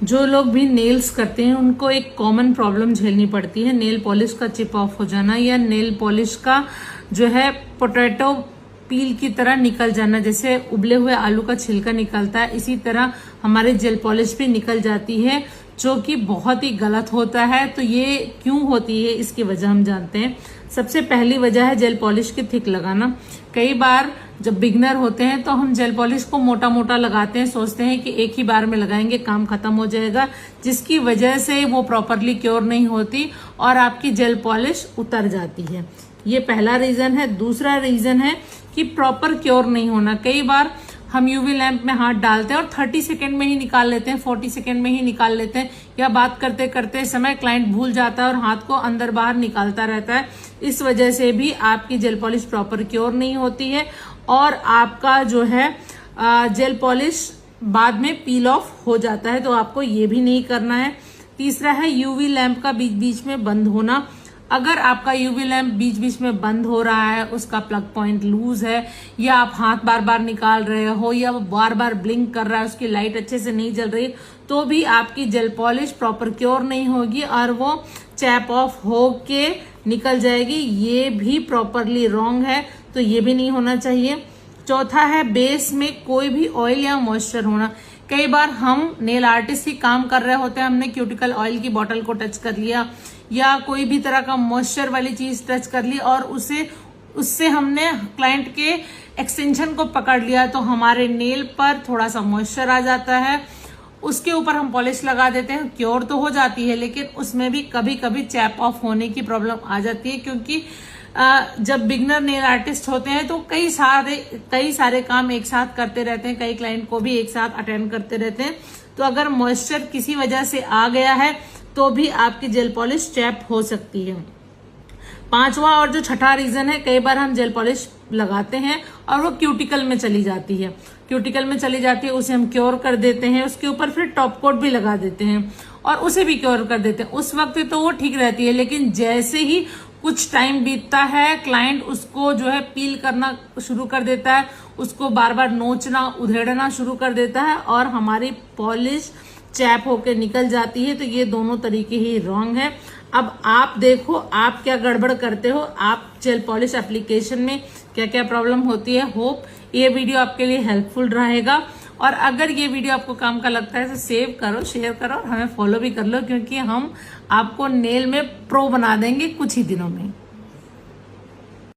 जो लोग भी नेल्स करते हैं उनको एक कॉमन प्रॉब्लम झेलनी पड़ती है, नेल पॉलिश का चिप ऑफ हो जाना या नेल पॉलिश का जो है पोटैटो पील की तरह निकल जाना। जैसे उबले हुए आलू का छिलका निकलता है, इसी तरह हमारे जेल पॉलिश भी निकल जाती है, जो कि बहुत ही गलत होता है। तो ये क्यों होती है, इसकी वजह हम जानते हैं। सबसे पहली वजह है जेल पॉलिश की थिक लगाना। कई बार जब बिगनर होते हैं तो हम जेल पॉलिश को मोटा मोटा लगाते हैं, सोचते हैं कि एक ही बार में लगाएंगे काम खत्म हो जाएगा, जिसकी वजह से वो प्रॉपरली क्योर नहीं होती और आपकी जेल पॉलिश उतर जाती है। ये पहला रीजन है। दूसरा रीजन है कि प्रॉपर क्योर नहीं होना। कई बार हम यूवी लैंप में हाथ डालते हैं और 30 सेकंड में ही निकाल लेते हैं, 40 सेकंड में ही निकाल लेते हैं, या बात करते करते समय क्लाइंट भूल जाता है और हाथ को अंदर बाहर निकालता रहता है। इस वजह से भी आपकी जेल पॉलिश प्रॉपर क्योर नहीं होती है और आपका जो है जेल पॉलिश बाद में पील ऑफ हो जाता है। तो आपको ये भी नहीं करना है। तीसरा है यूवी लैंप का बीच बीच में बंद होना। अगर आपका यूवी लैंप बीच बीच में बंद हो रहा है, उसका प्लग पॉइंट लूज है, या आप हाथ बार बार निकाल रहे हो, या वो बार बार ब्लिंक कर रहा है, उसकी लाइट अच्छे से नहीं जल रही, तो भी आपकी जेल पॉलिश प्रॉपर क्योर नहीं होगी और वो चैप ऑफ होके निकल जाएगी। ये भी प्रॉपरली रॉन्ग है, तो ये भी नहीं होना चाहिए। चौथा है बेस में कोई भी ऑयल या मॉइस्चर होना। कई बार हम नेल आर्टिस्ट ही काम कर रहे होते हैं, हमने क्यूटिकल ऑयल की बोतल को टच कर लिया या कोई भी तरह का मॉइस्चर वाली चीज टच कर ली और उससे हमने क्लाइंट के एक्सटेंशन को पकड़ लिया, तो हमारे नेल पर थोड़ा सा मॉइस्चर आ जाता है। उसके ऊपर हम पॉलिश लगा देते हैं, क्योर तो हो जाती है, लेकिन उसमें भी कभी कभी चैप ऑफ होने की प्रॉब्लम आ जाती है, क्योंकि जब बिगनर नेल आर्टिस्ट होते हैं तो कई सारे काम एक साथ करते रहते हैं, कई क्लाइंट को भी एक साथ अटेंड करते रहते हैं। तो अगर मॉइस्चर किसी वजह से आ गया है तो भी आपकी जेल पॉलिश चैप हो सकती है। पांचवा और जो छठा रीजन है, कई बार हम जेल पॉलिश लगाते हैं और वो क्यूटिकल में चली जाती है, उसे हम क्योर कर देते हैं, उसके ऊपर फिर टॉप कोट भी लगा देते हैं और उसे भी क्योर कर देते हैं। उस वक्त तो वो ठीक रहती है, लेकिन जैसे ही कुछ टाइम बीतता है, क्लाइंट उसको जो है पील करना शुरू कर देता है, उसको बार बार नोचना उधेड़ना शुरू कर देता है और हमारी पॉलिश चैप होके निकल जाती है। तो ये दोनों तरीके ही रॉन्ग है। अब आप देखो आप क्या गड़बड़ करते हो, आप जेल पॉलिश एप्लीकेशन में क्या क्या प्रॉब्लम होती है। होप ये वीडियो आपके लिए हेल्पफुल रहेगा, और अगर ये वीडियो आपको काम का लगता है तो सेव करो, शेयर करो और हमें फॉलो भी कर लो, क्योंकि हम आपको नेल में प्रो बना देंगे कुछ ही दिनों में।